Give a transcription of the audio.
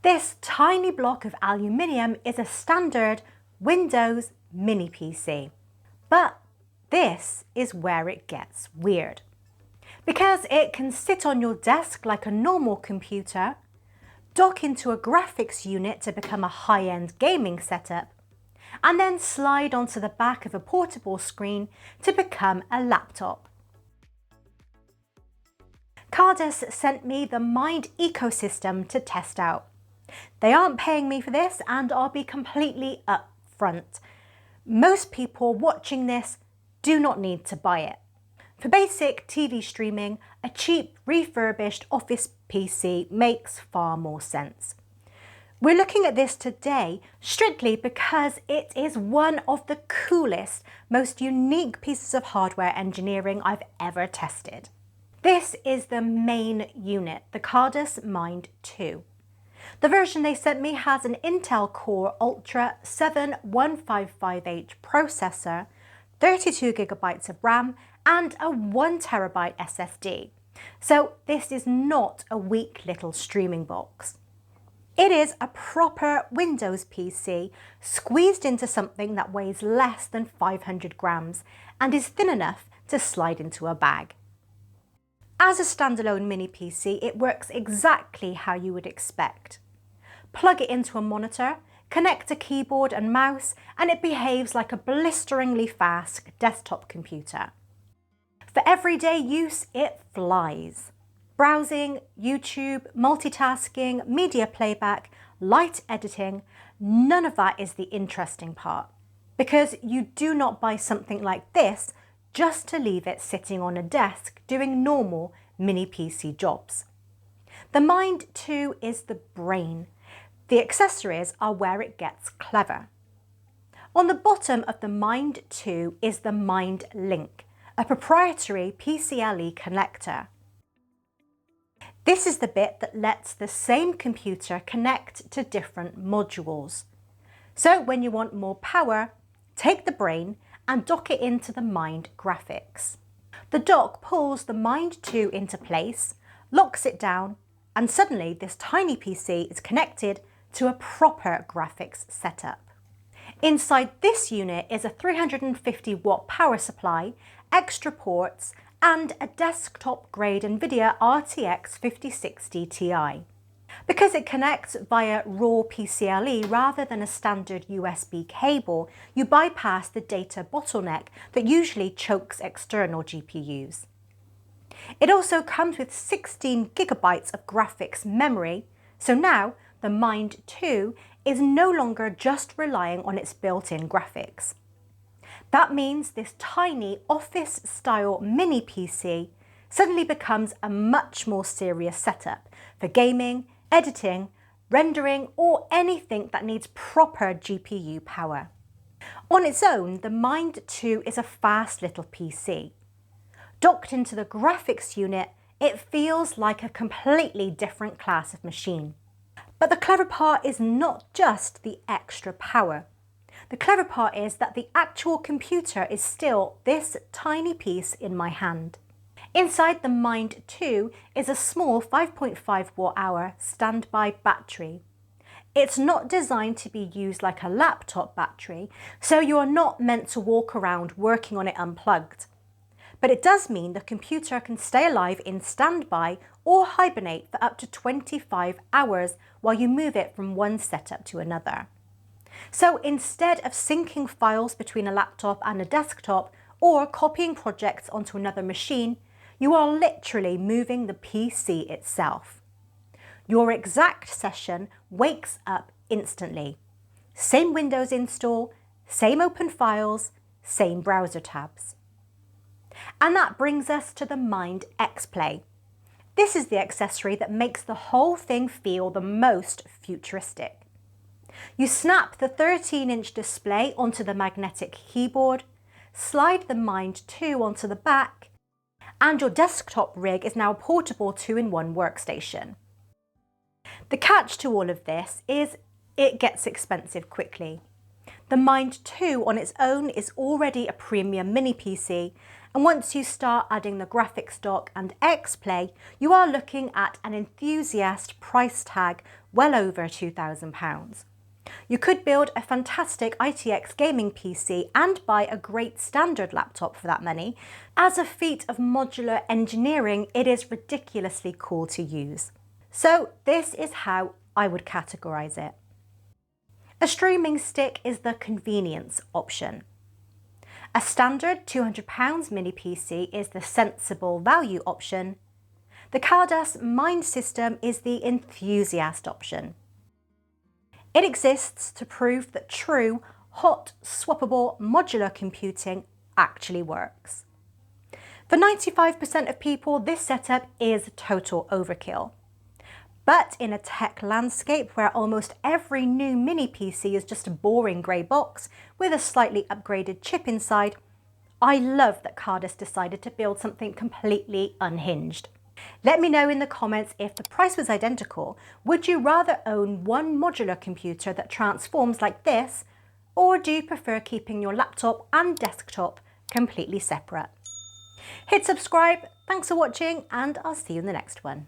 This tiny block of aluminium is a standard Windows mini PC. But this is where it gets weird. Because it can sit on your desk like a normal computer, dock into a graphics unit to become a high-end gaming setup, and then slide onto the back of a portable screen to become a laptop. Khadas sent me the Mind ecosystem to test out. They aren't paying me for this, and I'll be completely upfront. Most people watching this do not need to buy it. For basic TV streaming, a cheap refurbished office PC makes far more sense. We're looking at this today strictly because it is one of the coolest, most unique pieces of hardware engineering I've ever tested. This is the main unit, the Khadas Mind 2. The version they sent me has an Intel Core Ultra 7155H processor, 32GB of RAM and a 1TB SSD. So this is not a weak little streaming box. It is a proper Windows PC squeezed into something that weighs less than 500 grams and is thin enough to slide into a bag. As a standalone mini PC, it works exactly how you would expect. Plug it into a monitor, connect a keyboard and mouse, and it behaves like a blisteringly fast desktop computer. For everyday use, it flies. Browsing, YouTube, multitasking, media playback, light editing, none of that is the interesting part, because you do not buy something like this just to leave it sitting on a desk doing normal mini PC jobs. The Mind 2 is the brain. The accessories are where it gets clever. On the bottom of the Mind 2 is the Mind Link, a proprietary PCLE connector. This is the bit that lets the same computer connect to different modules. So when you want more power, take the brain and dock it into the Mind graphics. The dock pulls the Mind 2 into place, locks it down, and suddenly this tiny PC is connected to a proper graphics setup. Inside this unit is a 350 watt power supply, extra ports, and a desktop-grade NVIDIA RTX 5060 Ti. Because it connects via raw PCLE rather than a standard USB cable, you bypass the data bottleneck that usually chokes external GPUs. It also comes with 16 GB of graphics memory, so now the Mind 2 is no longer just relying on its built-in graphics. That means this tiny office-style mini PC suddenly becomes a much more serious setup for gaming, editing, rendering, or anything that needs proper GPU power. On its own, the Mind 2 is a fast little PC. Docked into the graphics unit, it feels like a completely different class of machine. But the clever part is not just the extra power. The clever part is that the actual computer is still this tiny piece in my hand. Inside the Mind 2 is a small 5.5 watt-hour standby battery. It's not designed to be used like a laptop battery, so you are not meant to walk around working on it unplugged. But it does mean the computer can stay alive in standby or hibernate for up to 25 hours while you move it from one setup to another. So instead of syncing files between a laptop and a desktop or copying projects onto another machine, you are literally moving the PC itself. Your exact session wakes up instantly. Same Windows install, same open files, same browser tabs. And that brings us to the Mind xPlay. This is the accessory that makes the whole thing feel the most futuristic. You snap the 13-inch display onto the magnetic keyboard, slide the Mind 2 onto the back, and your desktop rig is now a portable 2-in-1 workstation. The catch to all of this is it gets expensive quickly. The Mind 2 on its own is already a premium mini PC, And once you start adding the graphics dock and xPlay, you are looking at an enthusiast price tag well over £2,000. You could build a fantastic ITX gaming PC and buy a great standard laptop for that money. As a feat of modular engineering, it is ridiculously cool to use. So this is how I would categorize it. A streaming stick is the convenience option. A standard £200 mini PC is the sensible value option. The Khadas Mind system is the enthusiast option. It exists to prove that true, hot, swappable modular computing actually works. For 95% of people, this setup is total overkill. But in a tech landscape where almost every new mini PC is just a boring grey box with a slightly upgraded chip inside, I love that Khadas decided to build something completely unhinged. Let me know in the comments if the price was identical. Would you rather own one modular computer that transforms like this, or do you prefer keeping your laptop and desktop completely separate? Hit subscribe, thanks for watching, and I'll see you in the next one.